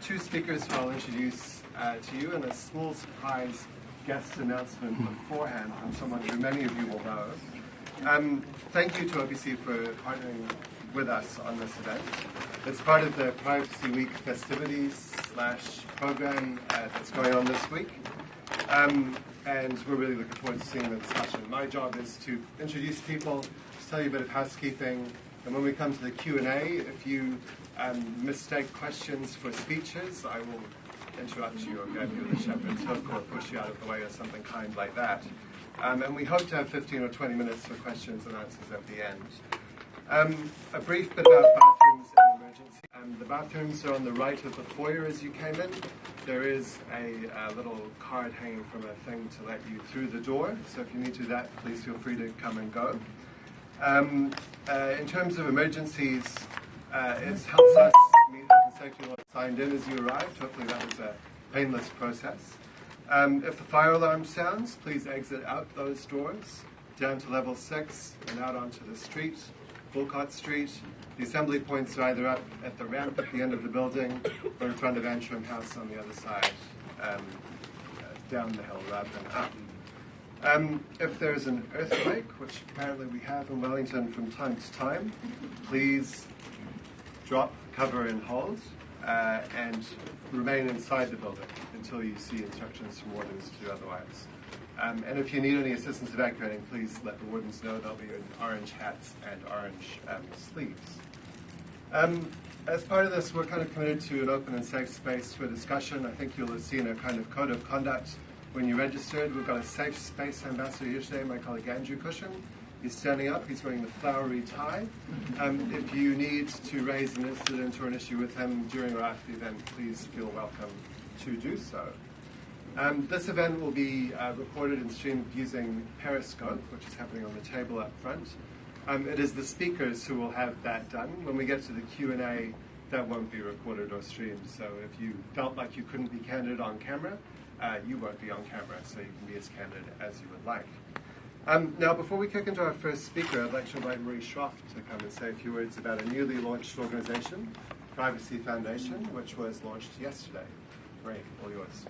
two speakers who I'll introduce to you, and a small surprise guest announcement beforehand from someone who many of you will know. Thank you to OPC for partnering with us on this event. It's part of the Privacy Week festivities / program that's going on this week. And we're really looking forward to seeing the discussion. My job is to introduce people, just tell you a bit of housekeeping, and when we come to the Q&A, if you mistake questions for speeches, I will interrupt you or grab you with a shepherd's hook or push you out of the way or something kind like that. And we hope to have 15 or 20 minutes for questions and answers at the end. A brief bit about bathrooms and emergency. The bathrooms are on the right of the foyer as you came in. There is a little card hanging from a thing to let you through the door, so if you need to do that, please feel free to come and go. In terms of emergencies, it helps us meet health and safety laws signed in as you arrived. Hopefully that was a painless process. If the fire alarm sounds, please exit out those doors, down to level 6 and out onto the street, Bulcott Street. The assembly points are either up at the ramp at the end of the building or in front of Antrim House on the other side, down the hill rather than up. If there's an earthquake, which apparently we have in Wellington from time to time, please drop, cover and hold, and remain inside the building until you see instructions from wardens to do otherwise. And if you need any assistance evacuating, please let the wardens know. They'll be in orange hats and orange sleeves. As part of this, we're kind of committed to an open and safe space for discussion. I think you'll have seen a kind of code of conduct when you registered. We've got a safe space ambassador here today, my colleague Andrew Cushion. He's standing up. He's wearing the flowery tie. If you need to raise an incident or an issue with him during or after the event, please feel welcome to do so. This event will be recorded and streamed using Periscope, which is happening on the table up front. It is the speakers who will have that done. When we get to the Q&A, that won't be recorded or streamed. So if you felt like you couldn't be candid on camera, you won't be on camera, so you can be as candid as you would like. Now, before we kick into our first speaker, I'd like to invite Marie Schroff to come and say a few words about a newly launched organization, Privacy Foundation, which was launched yesterday. Marie, all yours.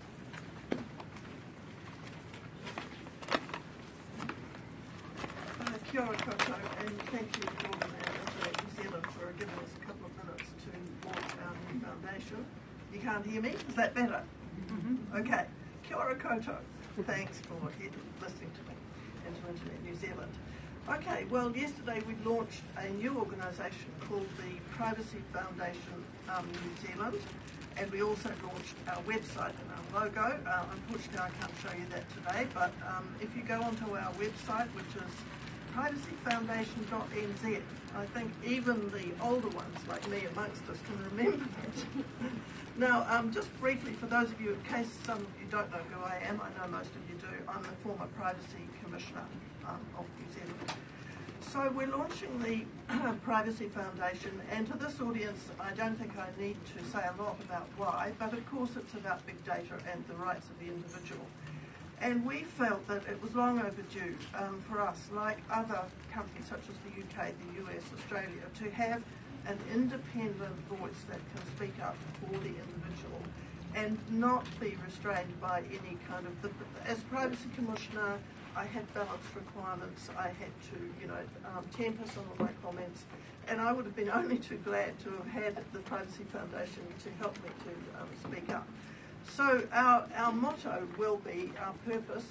Kia ora koutou, and thank you to Jordan and Internet New Zealand for giving us a couple of minutes to launch our new foundation. You can't hear me? Is that better? Mm-hmm. Okay. Kia ora koutou. Thanks for listening to me and to Internet New Zealand. Okay, well, yesterday we launched a new organisation called the Privacy Foundation New Zealand, and we also launched our website and our logo. Unfortunately, I can't show you that today, but if you go onto our website, which is privacyfoundation.nz. I think even the older ones, like me amongst us, can remember that. Now, just briefly, for those of you, in case some of you don't know who I am, I know most of you do, I'm the former Privacy Commissioner of New Zealand. So we're launching the Privacy Foundation, and to this audience, I don't think I need to say a lot about why, but of course it's about big data and the rights of the individual. And we felt that it was long overdue for us, like other countries such as the UK, the US, Australia, to have an independent voice that can speak up for the individual and not be restrained by any kind of... As Privacy Commissioner, I had balance requirements. I had to, temper some of my comments, and I would have been only too glad to have had the Privacy Foundation to help me to speak up. So our motto will be, our purpose,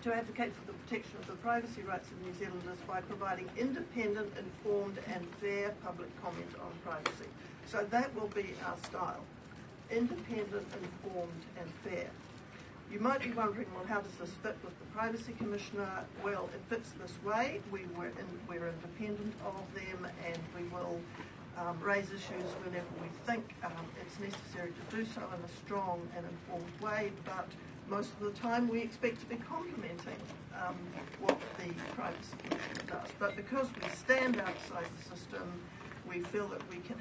to advocate for the protection of the privacy rights of New Zealanders by providing independent, informed and fair public comment on privacy. So that will be our style, independent, informed and fair. You might be wondering, well, how does this fit with the Privacy Commissioner? Well, it fits this way. We're independent of them, and we will raise issues whenever we think it's necessary to do so in a strong and informed way, but most of the time we expect to be complementing what the Privacy Commission does. But because we stand outside the system, we feel that we can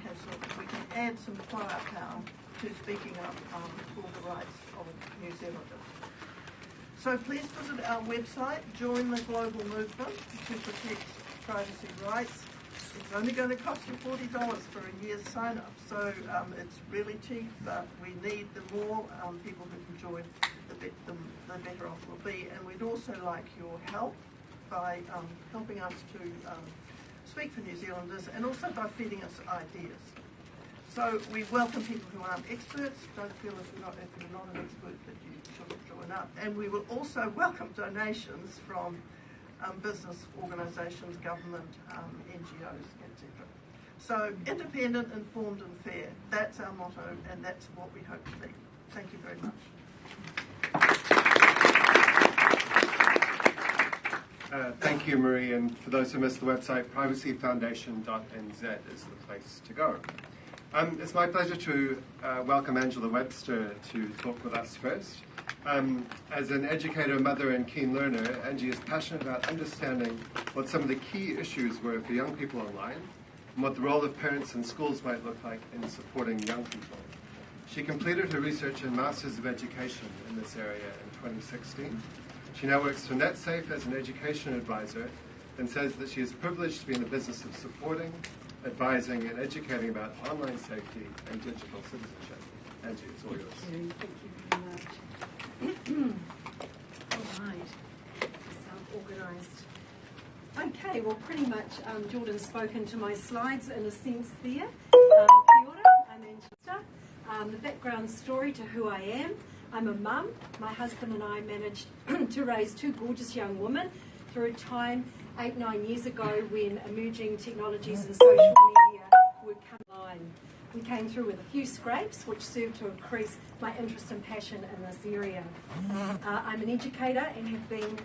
add some firepower to speaking up for the rights of New Zealanders. So please visit our website, join the global movement to protect privacy rights. It's only going to cost you $40 for a year's sign-up, so it's really cheap. We need the more people who can join, the better off we'll be. And we'd also like your help by helping us to speak for New Zealanders, and also by feeding us ideas. So we welcome people who aren't experts. Don't feel if you're not an expert that you shouldn't join up. And we will also welcome donations from business organisations, government, NGOs, etc. So independent, informed and fair. That's our motto, and that's what we hope to be. Thank you very much. Thank you, Marie. And for those who missed the website, privacyfoundation.nz is the place to go. It's my pleasure to welcome Angela Webster to talk with us first. As an educator, mother and keen learner, Angie is passionate about understanding what some of the key issues were for young people online and what the role of parents and schools might look like in supporting young people. She completed her research and Masters of Education in this area in 2016. She now works for NetSafe as an education advisor and says that she is privileged to be in the business of supporting, advising and educating about online safety and digital citizenship. Angie, it's all yours. Thank you very much. All right, self-organised. Okay, well pretty much Jordan's spoken to my slides in a sense there. Kia ora, I'm Angela. The background story to who I am. I'm a mum. My husband and I managed to raise two gorgeous young women through a time 8-9 years ago when emerging technologies and social media would come online. We came through with a few scrapes which served to increase my interest and passion in this area. I'm an educator and have been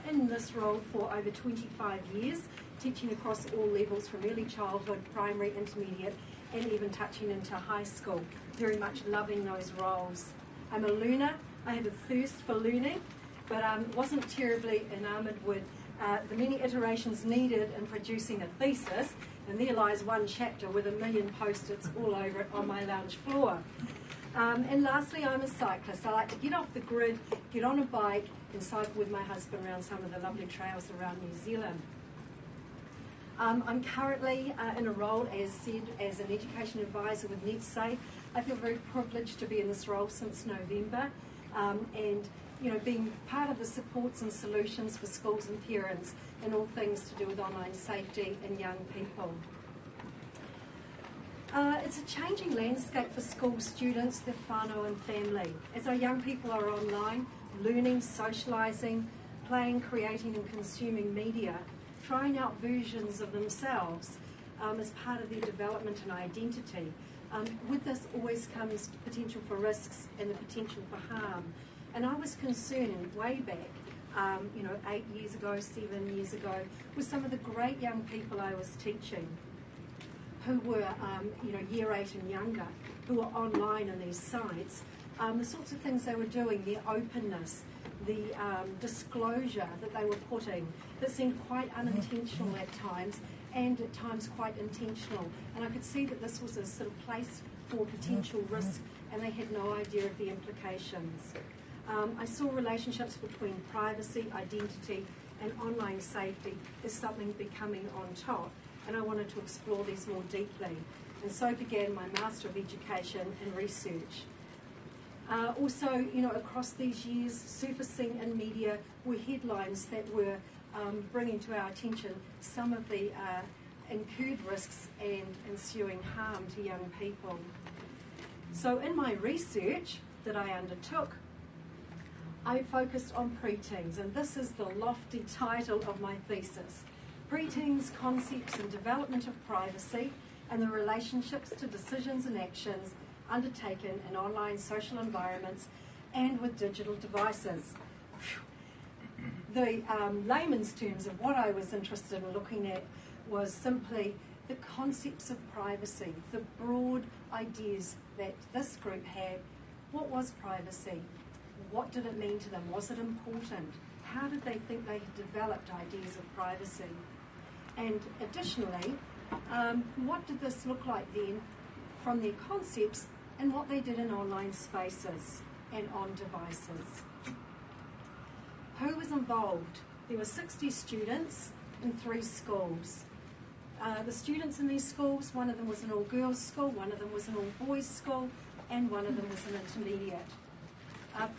in this role for over 25 years, teaching across all levels from early childhood, primary, intermediate and even touching into high school. Very much loving those roles. I'm a learner. I have a thirst for learning, but wasn't terribly enamoured with the many iterations needed in producing a thesis, and there lies one chapter with 1 million post-its all over it on my lounge floor. And lastly, I'm a cyclist. I like to get off the grid, get on a bike and cycle with my husband around some of the lovely trails around New Zealand. I'm currently in a role, as said, as an education advisor with NetSafe. I feel very privileged to be in this role since November, and being part of the supports and solutions for schools and parents in all things to do with online safety and young people. It's a changing landscape for school students, their whānau and family. As our young people are online, learning, socialising, playing, creating and consuming media, trying out versions of themselves as part of their development and identity. With this always comes potential for risks and the potential for harm. And I was concerned way back, 8 years ago, 7 years ago, with some of the great young people I was teaching who were, year 8 and younger, who were online on these sites, the sorts of things they were doing, their openness, the disclosure that they were putting, that seemed quite unintentional at times, and at times quite intentional. And I could see that this was a sort of place for potential risk, and they had no idea of the implications. I saw relationships between privacy, identity, and online safety as something becoming on top, and I wanted to explore these more deeply. And so began my Master of Education and Research. Also, across these years, surfacing in media were headlines that were bringing to our attention some of the incurred risks and ensuing harm to young people. So in my research that I undertook, I focused on preteens, and this is the lofty title of my thesis: Preteens, Concepts and Development of Privacy and the Relationships to Decisions and Actions Undertaken in Online Social Environments and with Digital Devices. The layman's terms of what I was interested in looking at was simply the concepts of privacy, the broad ideas that this group had. What was privacy? What did it mean to them? Was it important? How did they think they had developed ideas of privacy? And additionally, what did this look like then from their concepts and what they did in online spaces and on devices? Who was involved? There were 60 students in 3 schools. The students in these schools, one of them was an all-girls school, one of them was an all-boys school, and one of them was an intermediate.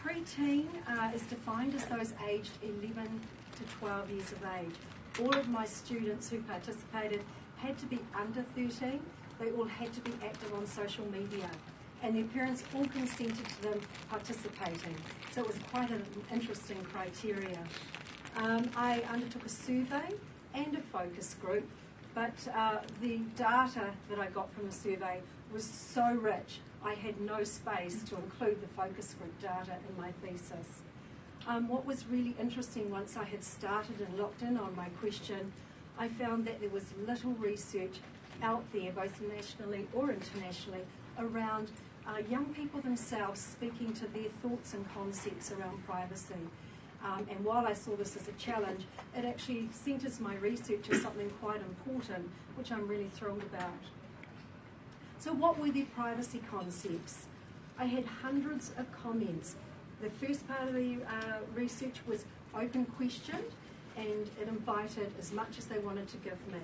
Pre-teen is defined as those aged 11 to 12 years of age. All of my students who participated had to be under 13. They all had to be active on social media, and their parents all consented to them participating. So it was quite an interesting criteria. I undertook a survey and a focus group, but the data that I got from the survey was so rich, I had no space to include the focus group data in my thesis. What was really interesting once I had started and locked in on my question, I found that there was little research out there, both nationally or internationally, around young people themselves speaking to their thoughts and concepts around privacy. And while I saw this as a challenge, it actually centres my research as something quite important, which I'm really thrilled about. So what were their privacy concepts? I had hundreds of comments. The first part of the research was open questioned, and it invited as much as they wanted to give me.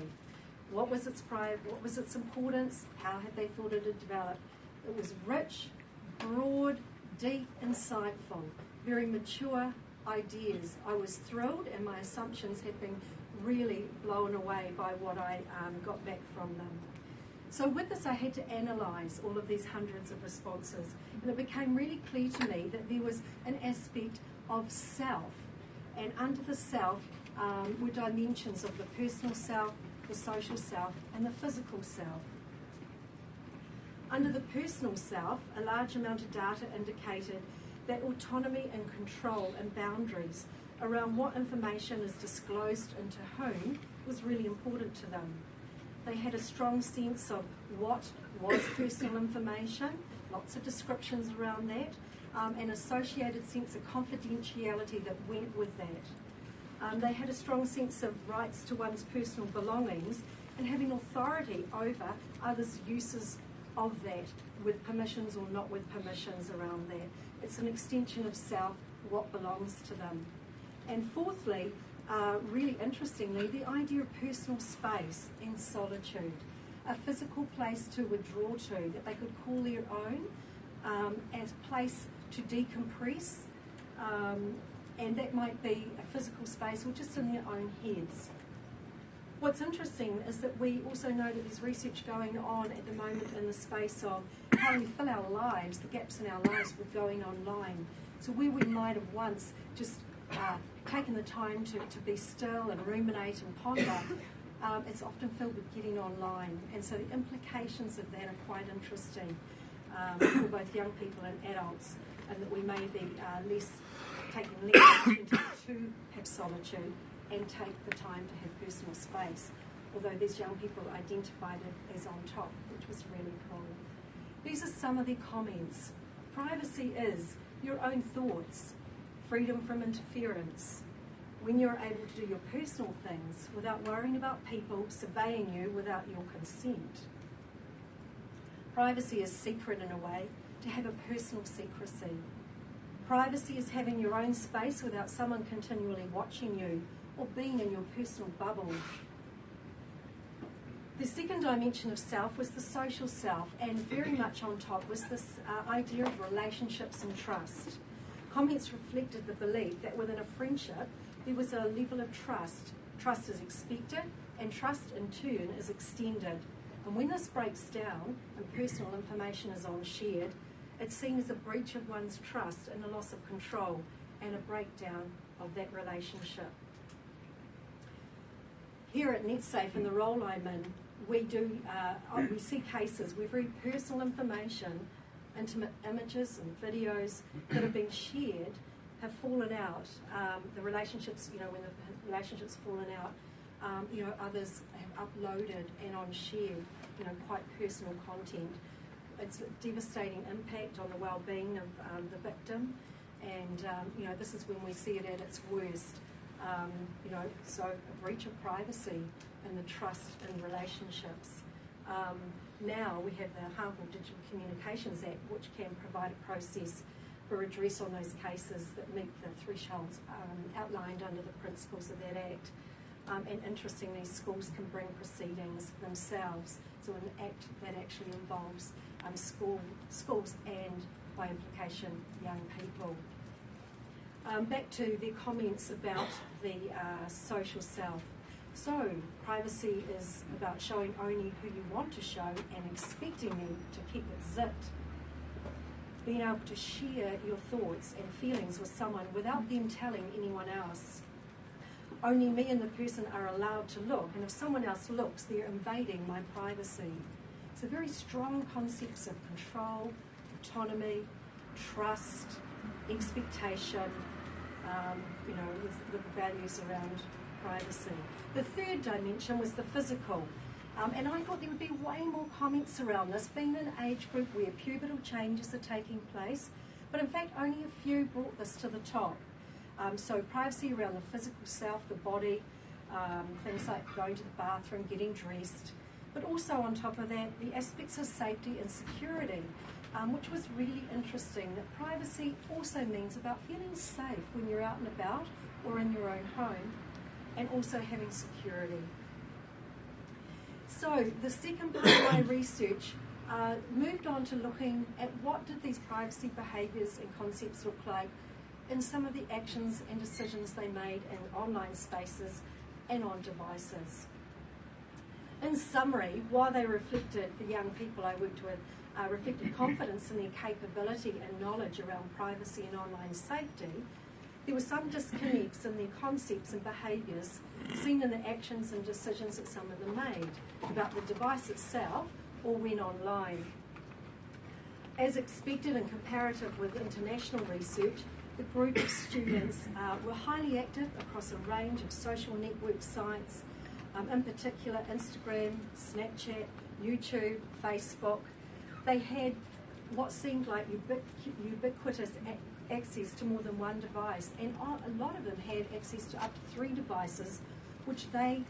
What was its importance? How had they thought it had developed? It was rich, broad, deep, insightful, very mature ideas. I was thrilled, and my assumptions had been really blown away by what I got back from them. So with this, I had to analyse all of these hundreds of responses, and it became really clear to me that there was an aspect of self, and under the self were dimensions of the personal self, the social self, and the physical self. Under the personal self, a large amount of data indicated that autonomy and control and boundaries around what information is disclosed and to whom was really important to them. They had a strong sense of what was personal information, lots of descriptions around that, an associated sense of confidentiality that went with that. They had a strong sense of rights to one's personal belongings and having authority over others' uses of that, with permissions or not with permissions around that. It's an extension of self, what belongs to them. And fourthly, really interestingly, the idea of personal space and solitude, a physical place to withdraw to that they could call their own, as a place to decompress, and that might be a physical space or just in their own heads. What's interesting is that we also know that there's research going on at the moment in the space of how we fill our lives, the gaps in our lives with going online. So where we might have once just taken the time to be still and ruminate and ponder, it's often filled with getting online. And so the implications of that are quite interesting for both young people and adults, and that we may be taking less opportunity to have solitude and take the time to have personal space, although these young people identified it as on top, which was really cool. These are some of their comments. Privacy is your own thoughts, freedom from interference, when you're able to do your personal things without worrying about people surveying you without your consent. Privacy is secret in a way, to have a personal secrecy. Privacy is having your own space without someone continually watching you or being in your personal bubble. The second dimension of self was the social self, and very much on top was this idea of relationships and trust. Comments reflected the belief that within a friendship there was a level of trust. Trust is expected, and trust in turn is extended. And when this breaks down and personal information is shared, it's seen as a breach of one's trust and a loss of control and a breakdown of that relationship. Here at NetSafe, in the role I'm in, we see cases where very personal information, intimate images and videos that have been shared have fallen out. The relationships, when the relationship's fallen out, others have uploaded and shared, quite personal content. It's a devastating impact on the well-being of the victim, and this is when we see it at its worst. So a breach of privacy and the trust in relationships. Now we have the Harmful Digital Communications Act, which can provide a process for redress on those cases that meet the thresholds outlined under the principles of that Act. and interestingly, schools can bring proceedings themselves, so an act that actually involves schools and, by implication, young people. Back to their comments about the social self. So, privacy is about showing only who you want to show and expecting them to keep it zipped. Being able to share your thoughts and feelings with someone without them telling anyone else. Only me and the person are allowed to look, and if someone else looks, they're invading my privacy. So very strong concepts of control, autonomy, trust, expectation, with the values around privacy. The third dimension was the physical. And I thought there would be way more comments around this, being an age group where pubertal changes are taking place, but in fact only a few brought this to the top. So privacy around the physical self, the body, things like going to the bathroom, getting dressed, but also on top of that, the aspects of safety and security, which was really interesting, that privacy also means about feeling safe when you're out and about or in your own home, and also having security. So the second part of my research moved on to looking at what did these privacy behaviours and concepts look like in some of the actions and decisions they made in online spaces and on devices. In summary, while they reflected, the young people I worked with, reflected confidence in their capability and knowledge around privacy and online safety, there were some disconnects in their concepts and behaviours seen in the actions and decisions that some of them made about the device itself or when online. As expected and comparative with international research, the group of students were highly active across a range of social network sites, in particular Instagram, Snapchat, YouTube, Facebook. They had what seemed like ubiquitous access to more than one device, and a lot of them had access to up to 3 devices, which they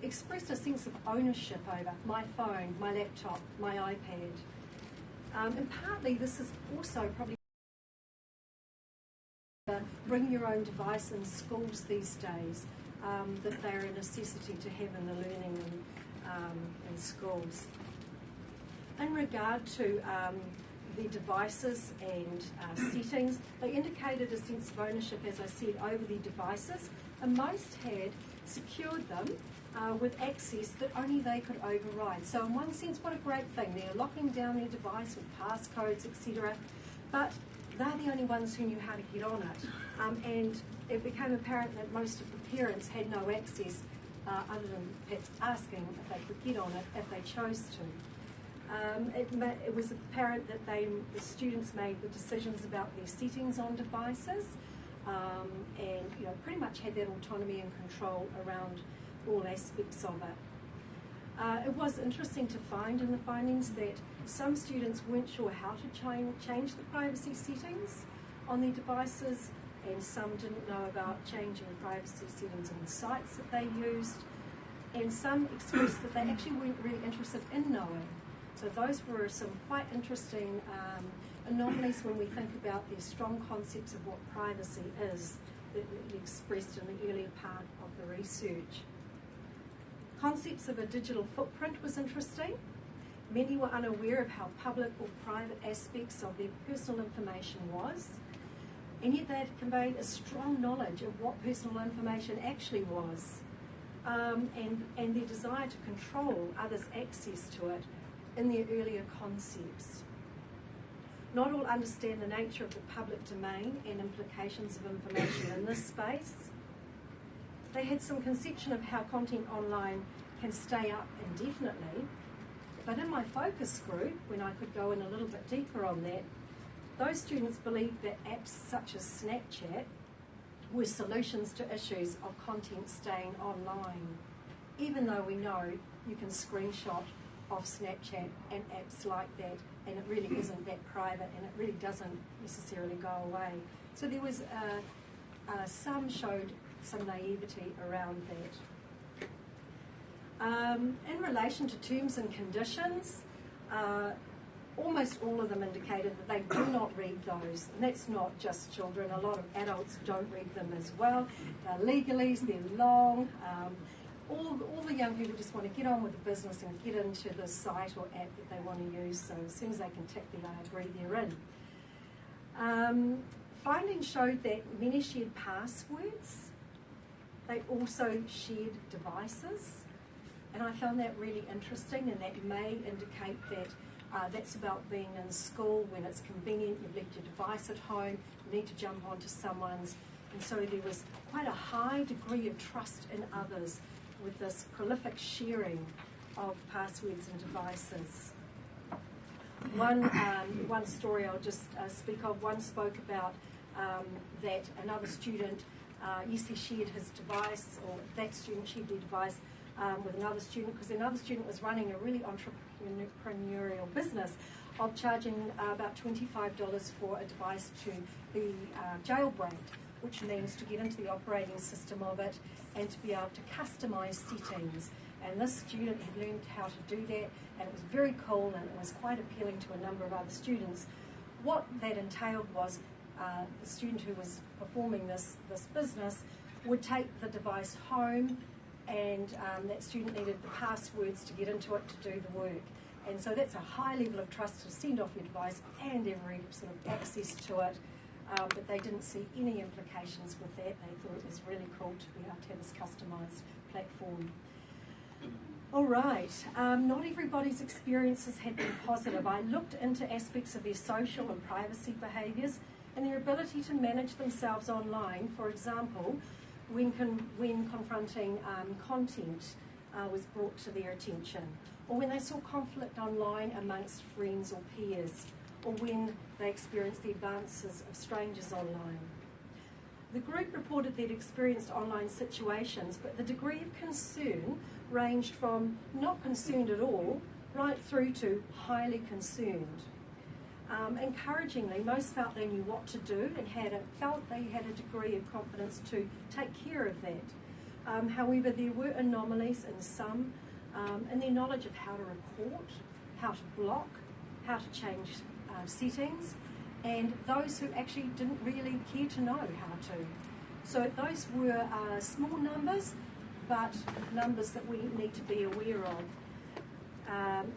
expressed a sense of ownership over: my phone, my laptop, my iPad. And partly this is also probably bring your own device in schools these days, that they're a necessity to have in the learning in schools. In regard to the devices and settings, they indicated a sense of ownership, as I said, over the devices, and most had secured them with access that only they could override. So in one sense, what a great thing. They're locking down their device with passcodes, etc., but they're the only ones who knew how to get on it. And it became apparent that most of the parents had no access other than perhaps asking if they could get on it if they chose to. It was apparent that the students made the decisions about their settings on devices, and pretty much had that autonomy and control around all aspects of it. It was interesting to find in the findings that some students weren't sure how to change the privacy settings on their devices, and some didn't know about changing privacy settings on the sites that they used, and some expressed that they actually weren't really interested in knowing. So those were some quite interesting anomalies when we think about the strong concepts of what privacy is that we expressed in the earlier part of the research. Concepts of a digital footprint was interesting. Many were unaware of how public or private aspects of their personal information was, and yet they had conveyed a strong knowledge of what personal information actually was, and their desire to control others' access to it in their earlier concepts. Not all understand the nature of the public domain and implications of information in this space. They had some conception of how content online can stay up indefinitely, but in my focus group, when I could go in a little bit deeper on that, those students believed that apps such as Snapchat were solutions to issues of content staying online, even though we know you can screenshot of Snapchat and apps like that, and it really isn't that private, and it really doesn't necessarily go away. So there was some showed some naivety around that. In relation to terms and conditions, almost all of them indicated that they do not read those. And that's not just children, a lot of adults don't read them as well. They're legalese, they're long. All the young people just want to get on with the business and get into the site or app that they want to use, so as soon as they can tick the I agree, they're in. Findings showed that many shared passwords. They also shared devices, and I found that really interesting, and that may indicate that that's about being in school when it's convenient, you've left your device at home, you need to jump onto someone's, and so there was quite a high degree of trust in others with this prolific sharing of passwords and devices. One story I'll just speak of, one spoke about that another student, yes, he shared his device, or that student shared their device with another student, because another student was running a really entrepreneurial business of charging about $25 for a device to be jailbreaked, which means to get into the operating system of it and to be able to customise settings. And this student had learned how to do that, and it was very cool, and it was quite appealing to a number of other students. What that entailed was the student who was performing this business would take the device home, and that student needed the passwords to get into it to do the work. And so that's a high level of trust to send off your device and every sort of access to it. But they didn't see any implications with that. They thought it was really cool to be able to have this customised platform. All right, not everybody's experiences have been positive. I looked into aspects of their social and privacy behaviours and their ability to manage themselves online. For example, when confronting content was brought to their attention, or when they saw conflict online amongst friends or peers, or when they experienced the advances of strangers online. The group reported they'd experienced online situations, but the degree of concern ranged from not concerned at all right through to highly concerned. Encouragingly, most felt they knew what to do and felt they had a degree of confidence to take care of that. However, there were anomalies in some in their knowledge of how to report, how to block, how to change settings, and those who actually didn't really care to know how to. So those were small numbers, but numbers that we need to be aware of.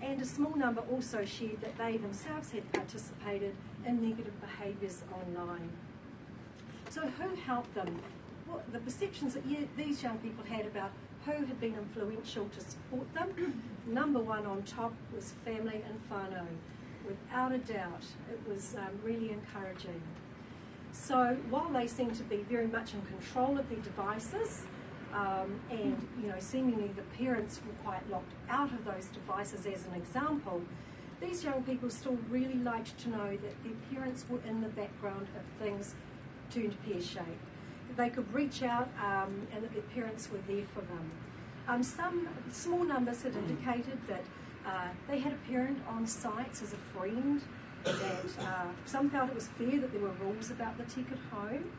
And a small number also shared that they themselves had participated in negative behaviours online. So who helped them? What the perceptions that these young people had about who had been influential to support them. Number one on top was family and whānau. Without a doubt, it was really encouraging. So while they seemed to be very much in control of their devices, and seemingly the parents were quite locked out of those devices as an example, these young people still really liked to know that their parents were in the background of things turned pear-shaped. That they could reach out and that their parents were there for them. Some small numbers had indicated that they had a parent on sites as a friend, that some felt it was fair that there were rules about the tech at home,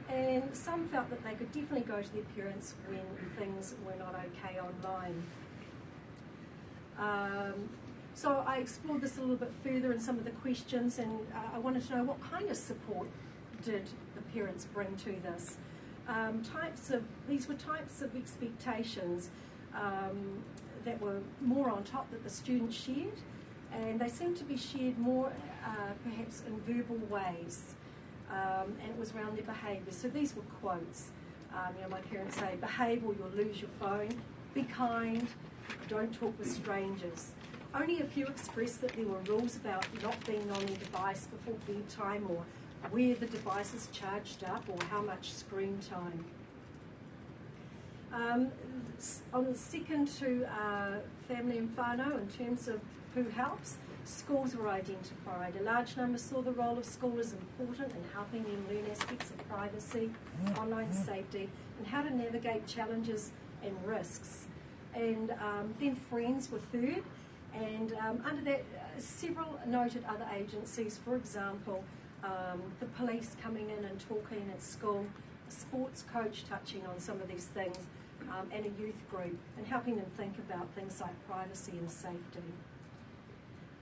and some felt that they could definitely go to their parents when things were not okay online. So I explored this a little bit further in some of the questions, and I wanted to know what kind of support did the parents bring to this. These were types of expectations that were more on top that the students shared, and they seemed to be shared more perhaps in verbal ways, and it was around their behaviour. So these were quotes. My parents say, behave or you'll lose your phone, be kind, don't talk with strangers. Only a few expressed that there were rules about not being on their device before bedtime, or where the device is charged up, or how much screen time. On the second to family and whānau, in terms of who helps, schools were identified. A large number saw the role of school as important in helping them learn aspects of privacy, online safety, and how to navigate challenges and risks. And then friends were third, and under that, several noted other agencies, for example, the police coming in and talking at school, a sports coach touching on some of these things, and a youth group, and helping them think about things like privacy and safety.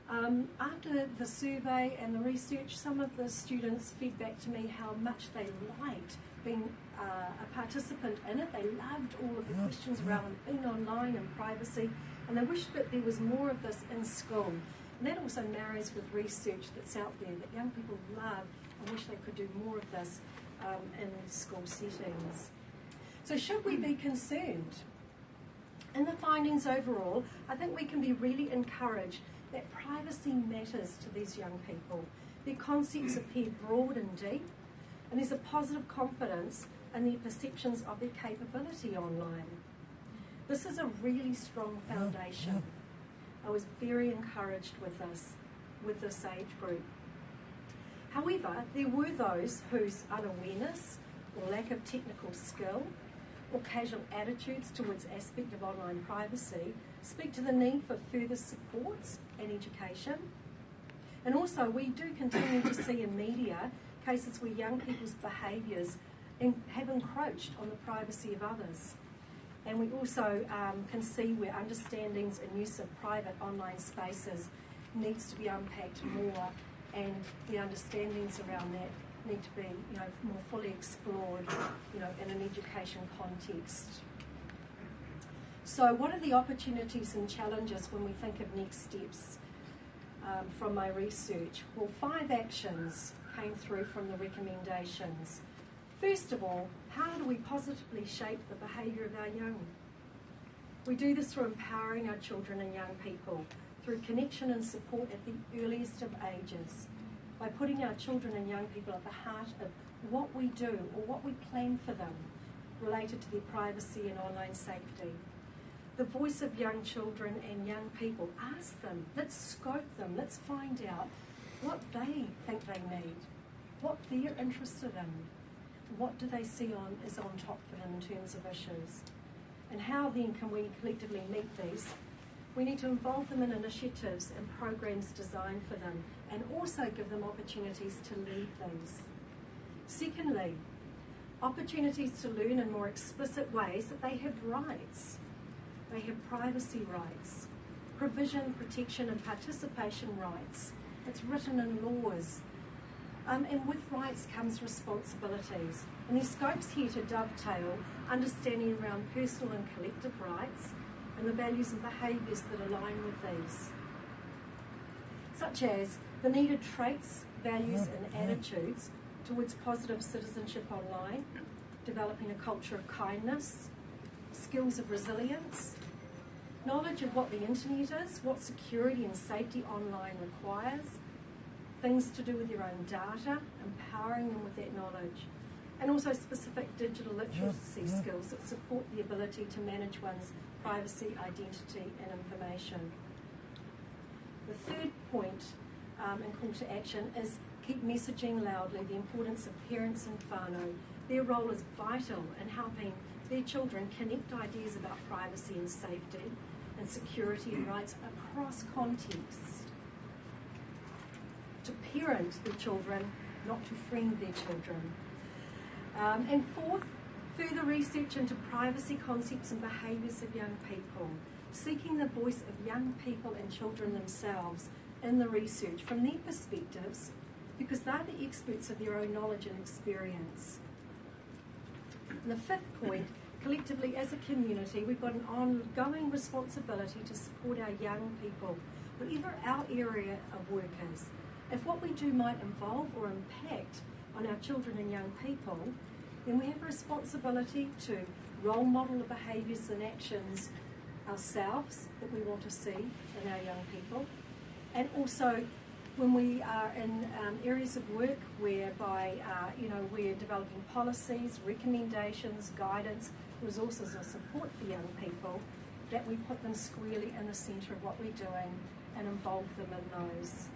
After the survey and the research, some of the students fed back to me how much they liked being a participant in it. They loved all of the questions around being online and privacy, and they wished that there was more of this in school. And that also marries with research that's out there that young people love and wish they could do more of this in school settings. So should we be concerned? In the findings overall, I think we can be really encouraged that privacy matters to these young people. Their concepts appear broad and deep, and there's a positive confidence in their perceptions of their capability online. This is a really strong foundation. I was very encouraged with this age group. However, there were those whose unawareness or lack of technical skill or casual attitudes towards aspect of online privacy speak to the need for further supports and education. And also, we do continue to see in media cases where young people's behaviours have encroached on the privacy of others. And we also can see where understandings and use of private online spaces needs to be unpacked more, and the understandings around that need to be, more fully explored, in an education context. So what are the opportunities and challenges when we think of next steps from my research? Well, 5 actions came through from the recommendations. First of all, how do we positively shape the behaviour of our young? We do this through empowering our children and young people, through connection and support at the earliest of ages, by putting our children and young people at the heart of what we do or what we plan for them related to their privacy and online safety. The voice of young children and young people, ask them, let's scope them, let's find out what they think they need, what they're interested in, what do they see is on top for them in terms of issues, and how then can we collectively meet these. We need to involve them in initiatives and programs designed for them, and also give them opportunities to lead these. Secondly, opportunities to learn in more explicit ways that they have rights. They have privacy rights, provision, protection and participation rights. It's written in laws. And with rights comes responsibilities. And there's scopes here to dovetail understanding around personal and collective rights and the values and behaviours that align with these, such as the needed traits, values and attitudes towards positive citizenship online, developing a culture of kindness, skills of resilience, knowledge of what the internet is, what security and safety online requires, things to do with your own data, empowering them with that knowledge, and also specific digital literacy skills that support the ability to manage one's privacy, identity and information. The third point and call to action is keep messaging loudly the importance of parents and whānau. Their role is vital in helping their children connect ideas about privacy and safety and security and rights across contexts, to parent their children, not to friend their children. And fourth, further research into privacy concepts and behaviours of young people, seeking the voice of young people and children themselves in the research from their perspectives, because they're the experts of their own knowledge and experience. And the fifth point, collectively as a community, we've got an ongoing responsibility to support our young people, whatever our area of work is. If what we do might involve or impact on our children and young people, then we have a responsibility to role model the behaviours and actions ourselves that we want to see in our young people. And also, when we are in areas of work whereby we're developing policies, recommendations, guidance, resources or support for young people, that we put them squarely in the centre of what we're doing and involve them in those.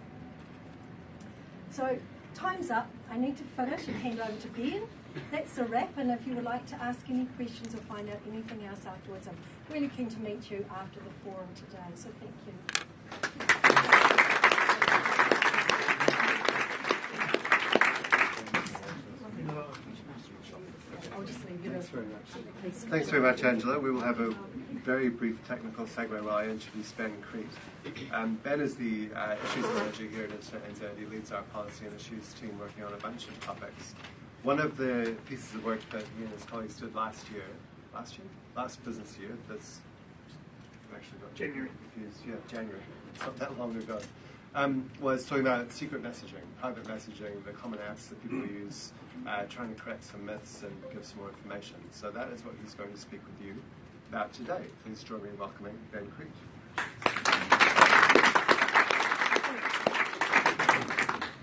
So, time's up. I need to finish and hand over to Ben. That's a wrap, and if you would like to ask any questions or find out anything else afterwards, I'm really keen to meet you after the forum today, so thank you. Thanks very much, Angela. We will have a very brief technical segue while I introduce Ben Crete. Ben is the issues manager here at Internet NZ. He leads our policy and issues team working on a bunch of topics. One of the pieces of work that he and his colleagues did last business year, that's actually got January. Confused. Yeah, January. It's not that long ago. Was talking about secret messaging, private messaging, the common apps that people use, trying to correct some myths and give some more information. So that is what he's going to speak with you about today. Please join me in welcoming Ben Crete.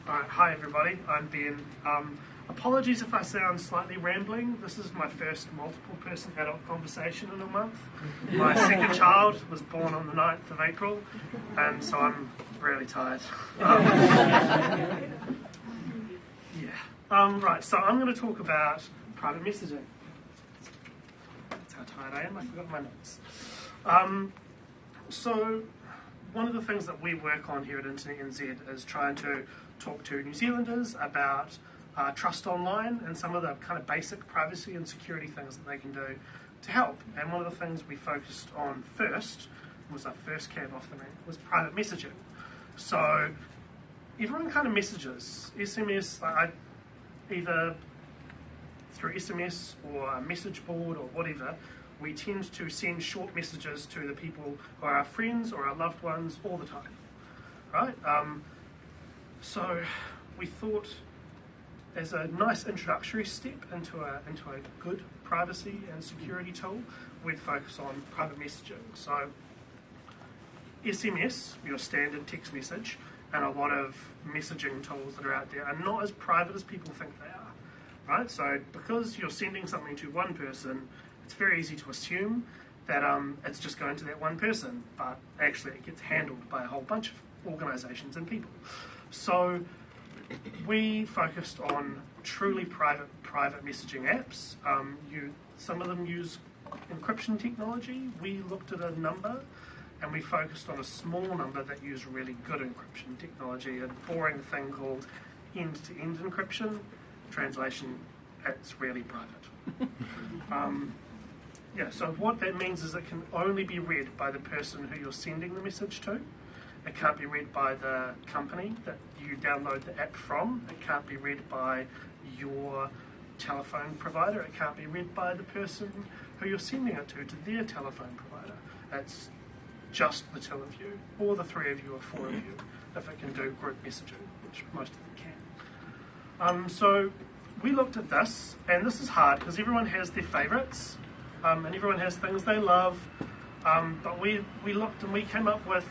Hi everybody, I'm Ben. Apologies if I sound slightly rambling. This is my first multiple person adult conversation in a month. My second child was born on the 9th of April, and so I'm really tired. Right, so I'm going to talk about private messaging. That's how tired I am, I forgot my notes. So one of the things that we work on here at Internet NZ is trying to talk to New Zealanders about trust online and some of the kind of basic privacy and security things that they can do to help. And one of the things we focused on first, was our first cab off the rank, was private messaging. So everyone kind of messages, SMS, either through SMS or a message board or whatever. We tend to send short messages to the people who are our friends or our loved ones all the time, right? So we thought, as a nice introductory step into a good privacy and security tool, we'd focus on private messaging. So SMS, your standard text message, and a lot of messaging tools that are out there are not as private as people think they are, right? So because you're sending something to one person, it's very easy to assume that it's just going to that one person, but actually it gets handled by a whole bunch of organisations and people. So we focused on truly private messaging apps. Some of them use encryption technology. We looked at a number and we focused on a small number that use really good encryption technology, a boring thing called end-to-end encryption. Translation, it's really private. So what that means is it can only be read by the person who you're sending the message to. It can't be read by the company that you download the app from. It can't be read by your telephone provider. It can't be read by the person who you're sending it to their telephone provider. It's just the two of you, or the three of you, or four of you, if it can do group messaging, which most of them can. So we looked at this, and this is hard because everyone has their favourites, and everyone has things they love, but we looked and we came up with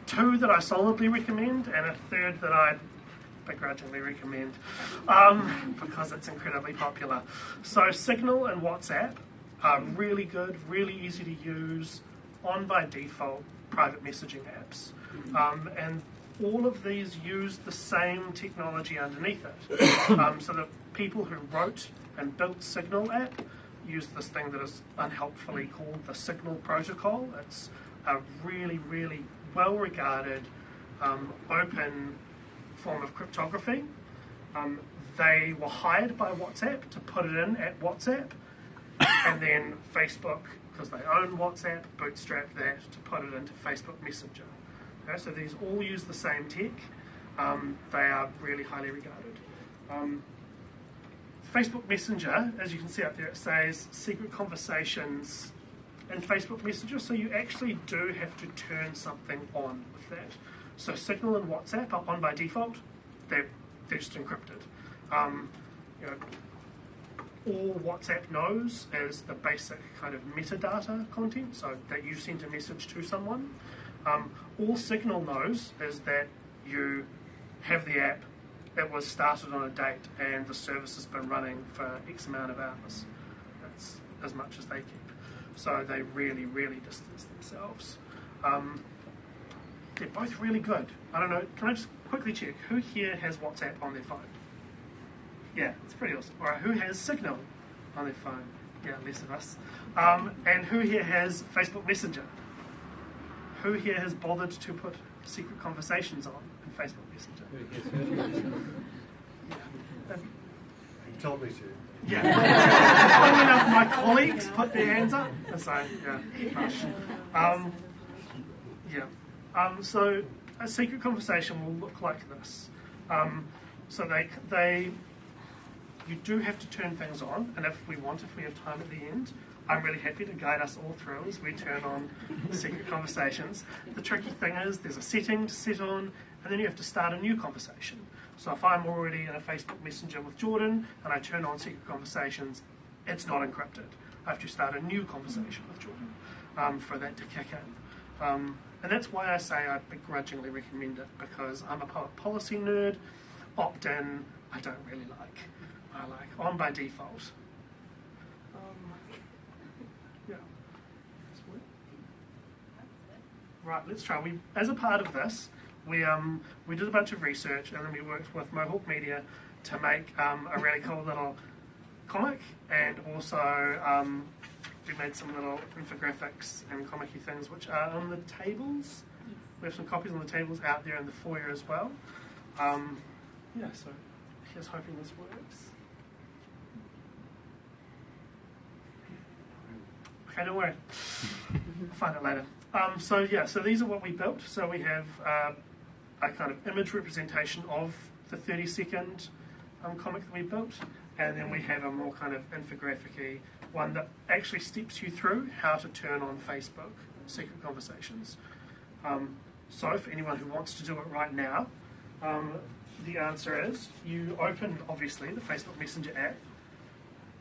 two that I solidly recommend and a third that I begrudgingly recommend because it's incredibly popular. So Signal and WhatsApp are really good, really easy to use, on by default private messaging apps. And all of these use the same technology underneath it. So the people who wrote and built Signal app use this thing that is unhelpfully called the Signal protocol. It's a really, really well-regarded open form of cryptography. They were hired by WhatsApp to put it in at WhatsApp, and then Facebook, because they own WhatsApp, bootstrapped that to put it into Facebook Messenger. Okay, so these all use the same tech. They are really highly regarded. Facebook Messenger, as you can see up there, it says secret conversations in Facebook Messenger, so you actually do have to turn something on with that. So Signal and WhatsApp are on by default. They're just encrypted. All WhatsApp knows is the basic kind of metadata content, so that you sent a message to someone. All Signal knows is that you have the app, it was started on a date, and the service has been running for X amount of hours. That's as much as they keep. So they really, really distance themselves. They're both really good. I don't know, can I just quickly check, who here has WhatsApp on their phone? Yeah, it's pretty awesome. All right, who has Signal on their phone? Yeah, less of us. And who here has Facebook Messenger? Who here has bothered to put secret conversations on in Facebook Messenger? You told me to. Yeah. Funny enough, my colleagues put their hands up So, yeah, gosh. So a secret conversation will look like this. So you do have to turn things on, and if we have time at the end, I'm really happy to guide us all through as we turn on secret conversations. The tricky thing is there's a setting to set on, and then you have to start a new conversation. So if I'm already in a Facebook Messenger with Jordan and I turn on secret conversations, it's not encrypted. I have to start a new conversation with Jordan for that to kick in. And that's why I say I begrudgingly recommend it, because I'm a public policy nerd. Opt-in, I don't really like. I like on by default. Yeah. Right, let's try. As a part of this, we did a bunch of research, and then we worked with Mohawk Media to make a really cool little comic, and also we made some little infographics and comic-y things which are on the tables. We have some copies on the tables out there in the foyer as well. So here's hoping this works. Okay, don't worry. I'll find it later. So these are what we built. So we have a kind of image representation of the 30-second comic that we built, and then we have a more kind of infographic-y one that actually steps you through how to turn on Facebook secret conversations. So for anyone who wants to do it right now, the answer is you open, obviously, the Facebook Messenger app.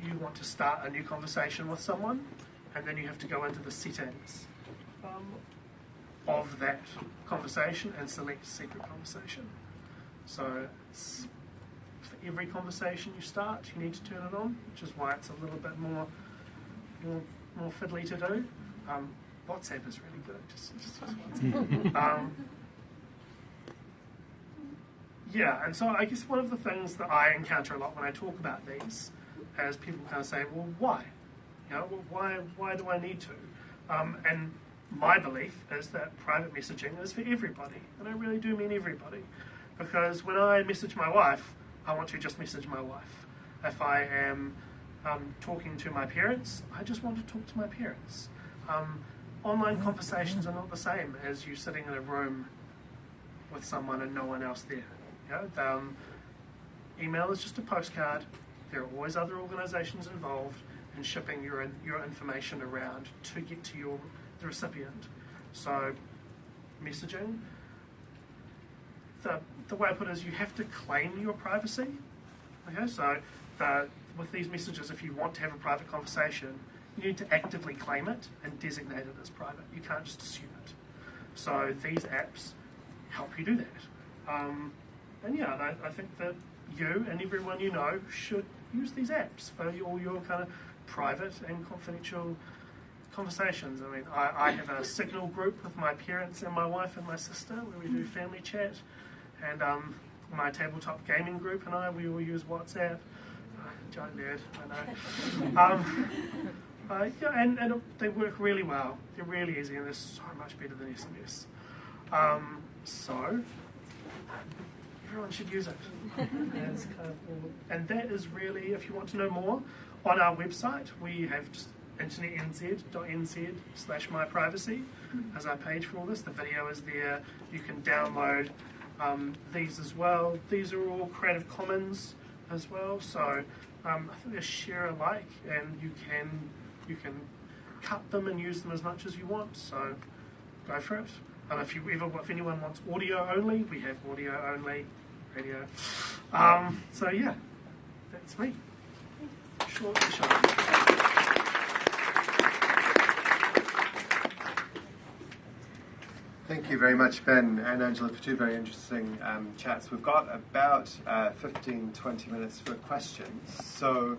You want to start a new conversation with someone, and then you have to go into the settings of that conversation and select secret conversation. So it's, for every conversation you start, you need to turn it on, which is why it's a little bit more fiddly to do. WhatsApp is really good. Just WhatsApp. And so I guess one of the things that I encounter a lot when I talk about these is people kind of say, well, why? Why do I need to? And my belief is that private messaging is for everybody, and I really do mean everybody, because when I message my wife, I want to just message my wife. If I am talking to my parents, I just want to talk to my parents. Online conversations are not the same as you sitting in a room with someone and no one else there. Email is just a postcard. There are always other organisations involved in shipping your information around to get to the recipient. So messaging, the way I put it is you have to claim your privacy. Okay, so with these messages, if you want to have a private conversation, you need to actively claim it and designate it as private. You can't just assume it. So these apps help you do that. I think that you and everyone you know should use these apps for all your kind of private and confidential conversations. I mean, I have a Signal group with my parents and my wife and my sister where we do family chat, and my tabletop gaming group and we all use WhatsApp. Giant nerd, I know. And they work really well. They're really easy, and they're so much better than SMS. So everyone should use it. And that is really, if you want to know more, on our website we have just internetnz.nz/myprivacy as our page for all this. The video is there. You can download these as well. These are all Creative Commons as well, so I think they're share alike, and you can cut them and use them as much as you want. So go for it. And if anyone wants audio only, we have audio only radio. So yeah, that's me. Short and sharp. Thank you very much, Ben and Angela, for two very interesting chats. We've got about 15-20 minutes for questions. So